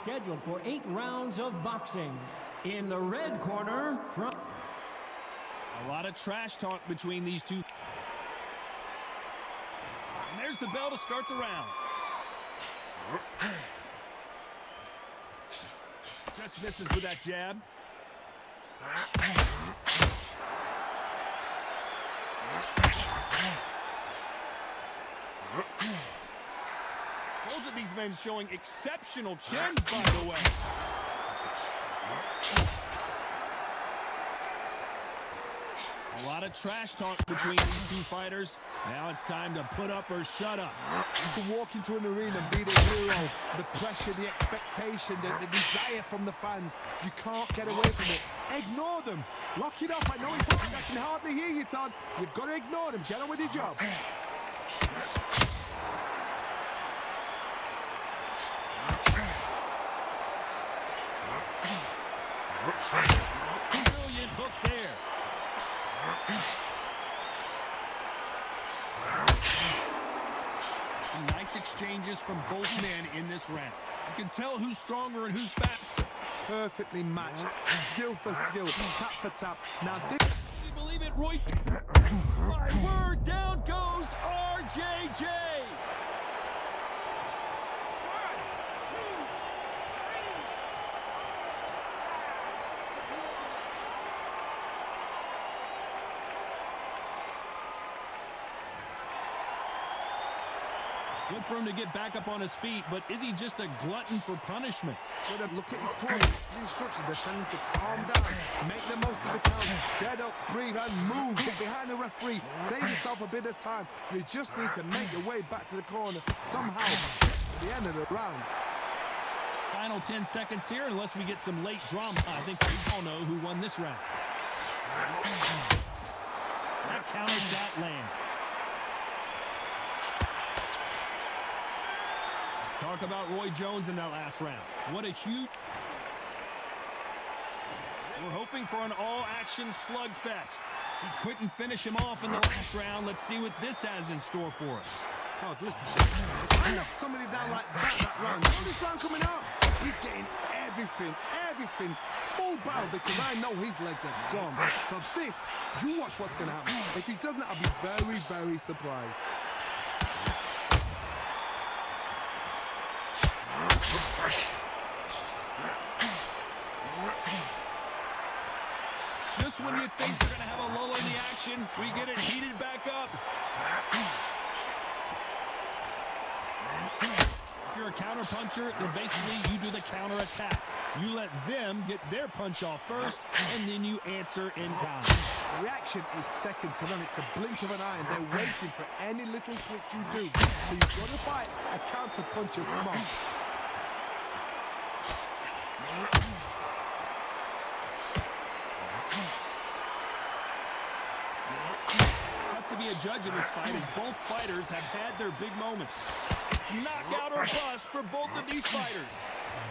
scheduled for 8 rounds of boxing. In the red corner, from... A lot of trash talk between these two. And there's the bell to start the round. Just misses with that jab. Both of these men showing exceptional chins, by the way. A lot of trash talk between these two fighters. Now it's time to put up or shut up. You can walk into an arena and be the hero. The pressure, the expectation, the desire from the fans. You can't get away from it. Ignore them. Lock it up. I know it's hard. I can hardly hear you, Todd. You've got to ignore them. Get on with your job. Brilliant hook there. Some nice exchanges from both men in this round. You can tell who's stronger and who's faster. Perfectly matched. Skill for skill. Tap for tap. Now this... Can you believe it, Roy? My word, down goes RJJ. Good for him to get back up on his feet, but is he just a glutton for punishment? Look at his corner. The instructions, they're telling him to calm down. Make the most of the count. Get up, breathe, and move. Get behind the referee. Save yourself a bit of time. You just need to make your way back to the corner somehow at the end of the round. Final 10 seconds here, unless we get some late drama. I think we all know who won this round. That counter shot lands. Talk about Roy Jones in that last round. What a huge... We're hoping for an all-action slugfest. He couldn't finish him off in the last round. Let's see what this has in store for us. Oh, listen. I knocked somebody down like that round. Now this round coming up, he's getting everything. Full battle because I know his legs are gone. So this, you watch what's going to happen. If he doesn't, I'll be very, very surprised. Just when you think they're going to have a lull in the action, we get it heated back up. If you're a counter-puncher, then basically you do the counter-attack. You let them get their punch off first, and then you answer in kind. The reaction is second to none. It's the blink of an eye, and they're waiting for any little twitch you do. So you've got to fight a counter-puncher smart. Tough to be a judge in this fight as both fighters have had their big moments. It's knockout or bust for both of these fighters.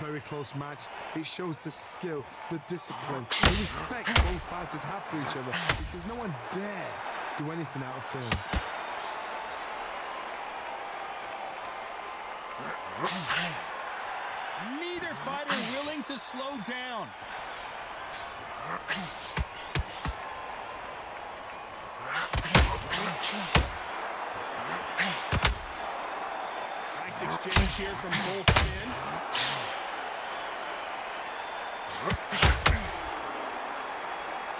Very close match. It shows the skill, the discipline, the respect both fighters have for each other because no one dare do anything out of turn. Neither fighter willing to slow down. Nice exchange here from both men.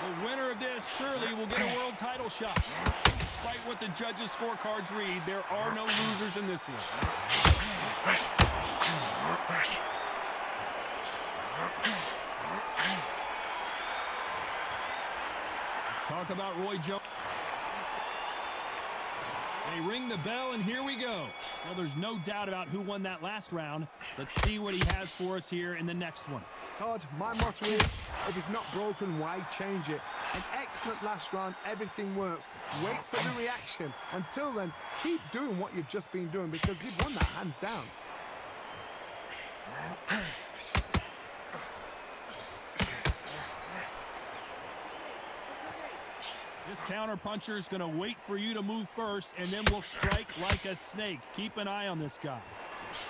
The winner of this surely will get a world title shot. Despite what the judges' scorecards read, there are no losers in this one. Let's talk about Roy Jones. They ring the bell, and here we go. Well, there's no doubt about who won that last round. Let's see what he has for us here in the next one. Todd, my motto is, if it's not broken, why change it? An excellent last round, everything works. Wait for the reaction. Until then, keep doing what you've just been doing because you've won that hands down. This counter-puncher is going to wait for you to move first, and then we'll strike like a snake. Keep an eye on this guy.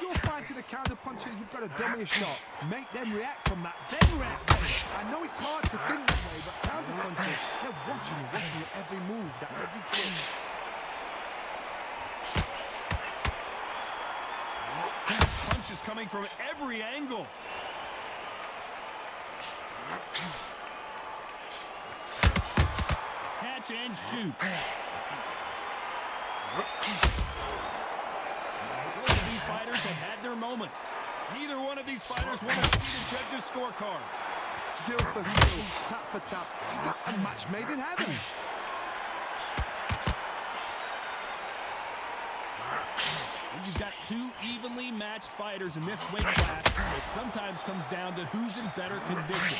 You're fighting a counter puncher, you've got to dummy a shot. Make them react from that, then react then. I know it's hard to think that way, but counter punchers, they're watching you every move, that every twitch. Punches coming from every angle. Catch and shoot. Both of these fighters have had their moments. Neither one of these fighters want to see the judges' scorecards. Skill for skill, tap for tap. It's like a match made in heaven. You've got two evenly matched fighters in this weight class. It sometimes comes down to who's in better condition.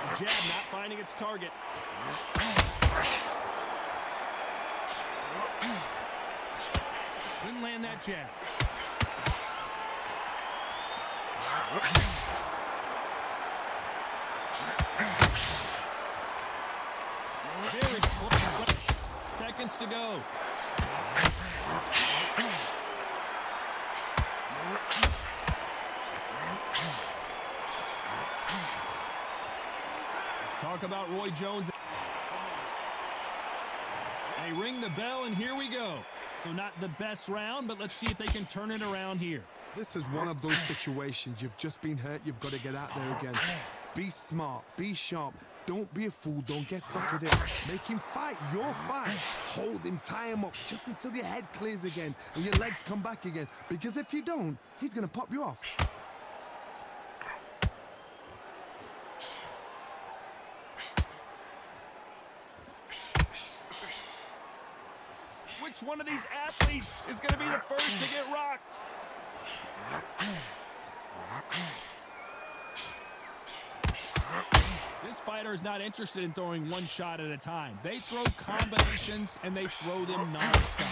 The jab not finding its target. Didn't land that jab. Very close. Seconds to go. Let's talk about Roy Jones. They ring the bell, and here we go. So not the best round, but let's see if they can turn it around here. This is one of those situations. You've just been hurt. You've got to get out there again. Be smart. Be sharp. Don't be a fool. Don't get suckered in. Make him fight your fight. Hold him. Tie him up just until your head clears again and your legs come back again. Because if you don't, he's going to pop you off. Which one of these athletes is going to be the first to get rocked? This fighter is not interested in throwing one shot at a time. They throw combinations, and they throw them non-stop.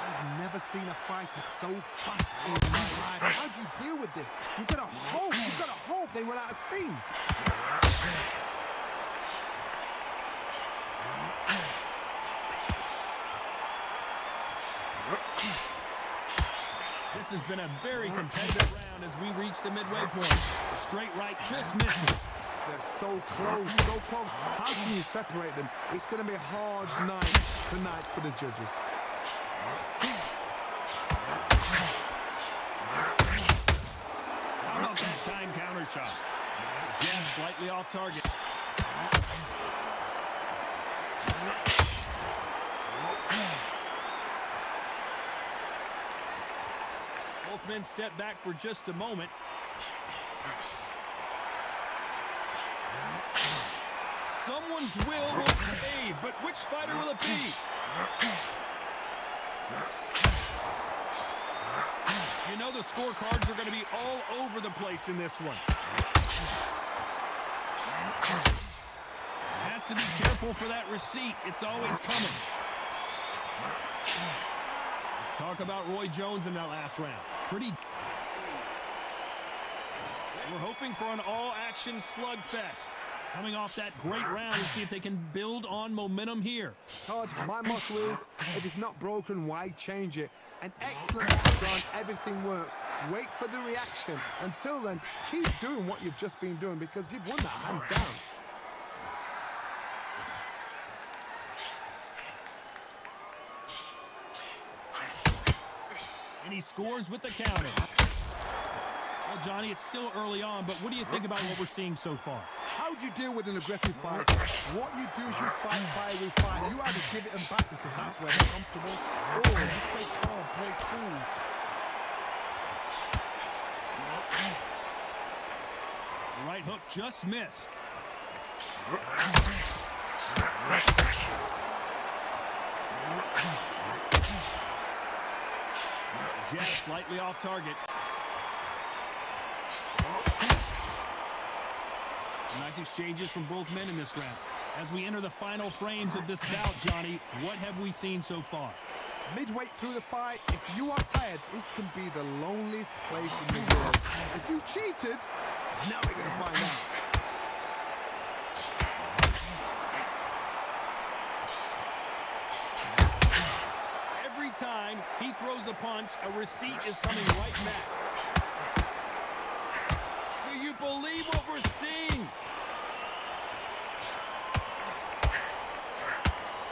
I've never seen a fighter so fast in my life. How do you deal with this? You've got to hope they run out of steam. This has been a very competitive round as we reach the midway point. The straight right just misses. They're so close, so close. How can you separate them? It's going to be a hard night tonight for the judges. How about that time counter shot? Jab slightly off target. Both men step back for just a moment. Someone's will pay, but which fighter will it be? You know the scorecards are going to be all over the place in this one. Has to be careful for that receipt. It's always coming. Let's talk about Roy Jones in that last round. We're hoping for an all-action slugfest. Coming off that great round, let's see if they can build on momentum here. Todd, my motto is, if it's not broken, why change it? An excellent round, everything works. Wait for the reaction. Until then, keep doing what you've just been doing because you've won that hands down. And he scores with the counter. Well, Johnny, it's still early on, but what do you think about what we're seeing so far? How do you deal with an aggressive fight? What you do is you fight, fire, refire. You either give it them back because that's where they're comfortable, or you play calm, play cool. Right hook just missed. Jab slightly off target. Nice exchanges from both men in this round. As we enter the final frames of this bout, Johnny, what have we seen so far? Midway through the fight, if you are tired, this can be the loneliest place in the world. If you cheated, now we're going to find out. time he throws a punch, a receipt is coming right back. Do you believe what we're seeing?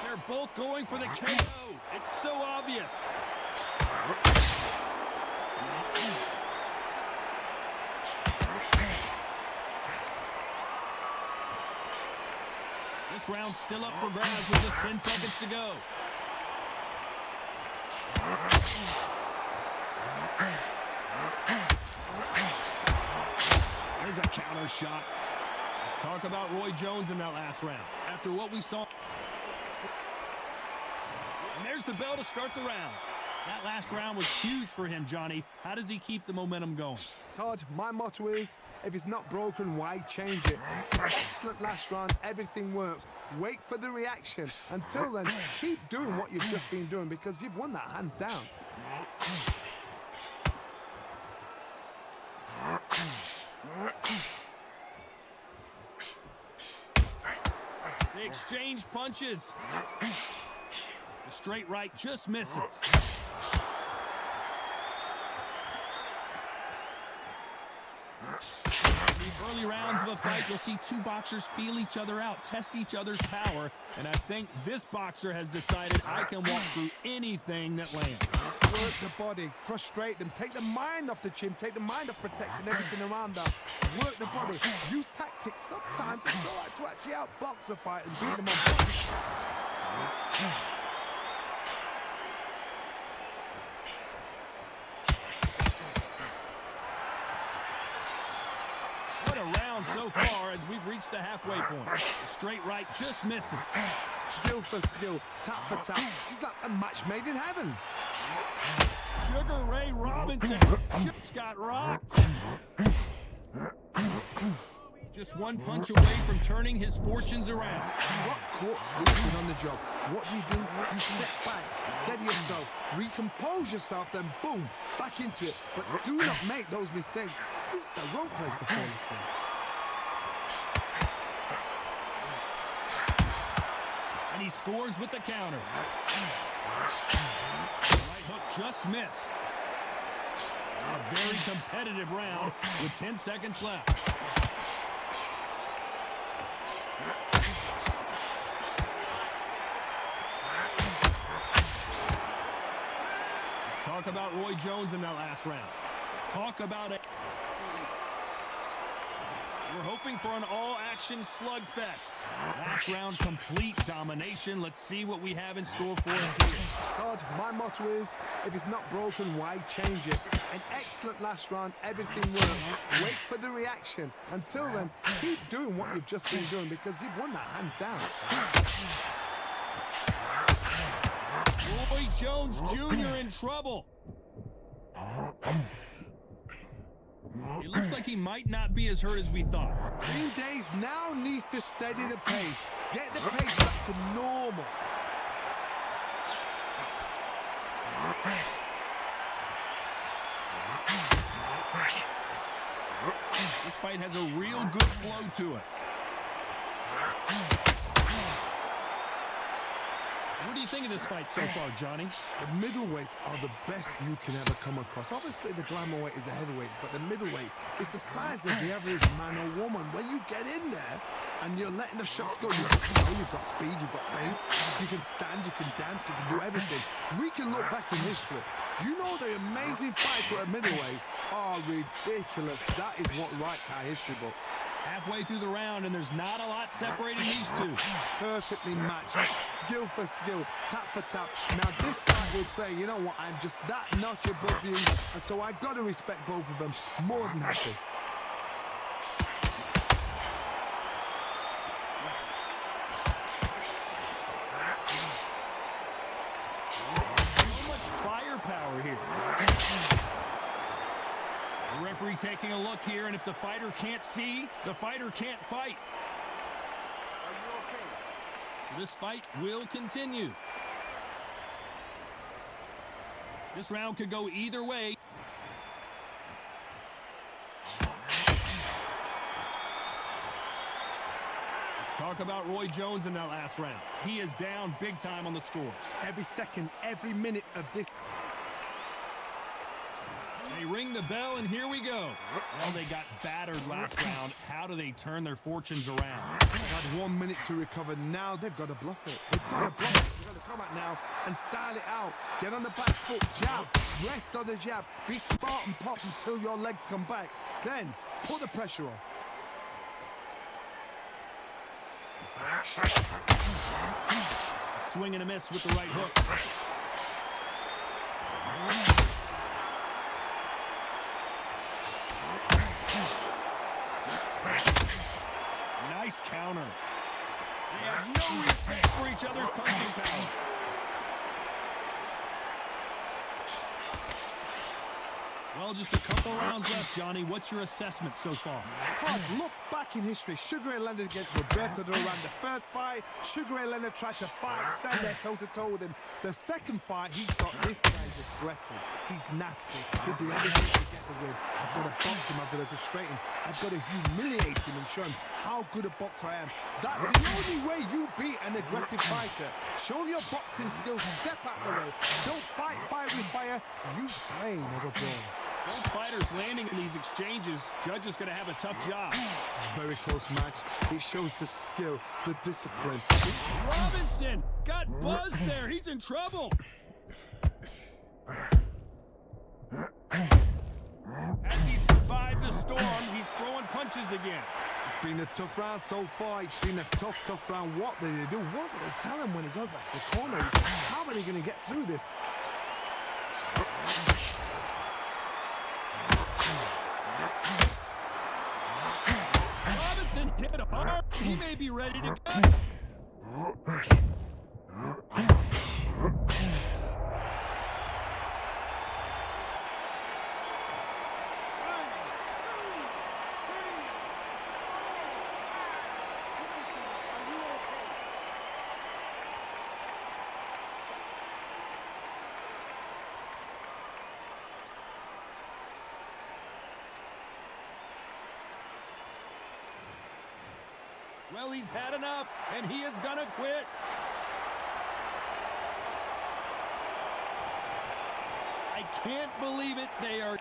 They're both going for the KO. It's so obvious. This round's still up for grabs with just 10 seconds to go. There's a counter shot. Let's talk about Roy Jones in that last round. After what we saw. And there's the bell to start the round. That last round was huge for him, Johnny. How does he keep the momentum going? Todd, my motto is, if it's not broken, why change it? Excellent last round, everything works. Wait for the reaction. Until then, keep doing what you've just been doing because you've won that hands down. They exchange punches. The straight right just misses. In the early rounds of a fight, you'll see two boxers feel each other out, test each other's power, and I think this boxer has decided I can walk through anything that lands. Work the body, frustrate them, take the mind off the chin, take the mind off protecting everything around them. Work the body, use tactics. Sometimes it's all right to actually outbox a fight and beat them on punch. What a round so far as we've reached the halfway point. The straight right just misses. Skill for skill, tap for tap. She's like a match made in heaven. Sugar Ray Robinson just got rocked. Just one punch away from turning his fortunes around. You got caught switching on the job. What do? You step back, steady yourself, recompose yourself, then boom, back into it. But do not make those mistakes. This is the wrong place to fall asleep. And he scores with the counter. The right hook just missed. A very competitive round with 10 seconds left. Let's talk about Roy Jones in that last round. Talk about it. We're hoping for an all-action slugfest. Last round, complete domination. Let's see what we have in store for us here. Todd, my motto is, if it's not broken, why change it? An excellent last round, everything works. Wait for the reaction. Until then, keep doing what you've just been doing because you've won that hands down. Roy Jones Jr. in trouble. It looks like he might not be as hurt as we thought. Green Days now needs to steady the pace. Get the pace back to normal. This fight has a real good flow to it. What do you think of this fight so far, Johnny? The middleweights are the best you can ever come across. Obviously, the glamour weight is the heavyweight, but the middleweight is the size of the average man or woman. When you get in there and you're letting the shots go, you've got speed, you've got pace, you can stand, you can dance, you can do everything. We can look back in history. You know the amazing fights at a middleweight are ridiculous. That is what writes our history books. Halfway through the round, and there's not a lot separating these two. Perfectly matched, skill for skill, tap for tap. Now this fight will say, you know what, I'm just that notch above you, and so I've got to respect both of them. More than happy. So much firepower here. The referee taking a look here, and if the fighter can't see, the fighter can't fight. Are you okay? This fight will continue. This round could go either way. Let's Talk about Roy Jones in that last round. He is down big time on the scores. Every second, every minute of this. They ring the bell, and here we go. Well, they got battered last round. How do they turn their fortunes around? They've had 1 minute to recover. Now they've got to bluff it. They've got to bluff it. They've got to come out now and style it out. Get on the back foot, jab, rest on the jab. Be smart and pop until your legs come back. Then put the pressure on. Swing and a miss with the right hook. Nice counter. They have no respect for each other's punching power. Well, just a couple rounds left, Johnny. What's your assessment so far? Todd, look back in history. Sugar Ray Leonard against Roberto Duran. The first fight, Sugar Ray Leonard tried to fight, stand there toe-to-toe with him. The second fight, he's got this guy's aggressive. He's nasty. He'll do everything to get the win. I've got to box him. I've got to frustrate him. I've got to humiliate him and show him how good a boxer I am. That's the only way you beat an aggressive fighter. Show him your boxing skills. Step out the way. Don't fight fire with fire. Use brain over brawn. Both fighters landing in these exchanges. Judge is going to have a tough job. Very close match. It shows the skill, the discipline. Robinson got buzzed there. He's in trouble. As he survived the storm, he's throwing punches again. It's been a tough round so far. It's been a tough round. What did they do? What did they tell him when he goes back to the corner? How are they going to get through this? Robinson hit hard. He may be ready to go. Well, he's had enough, and he is gonna quit. I can't believe it. They are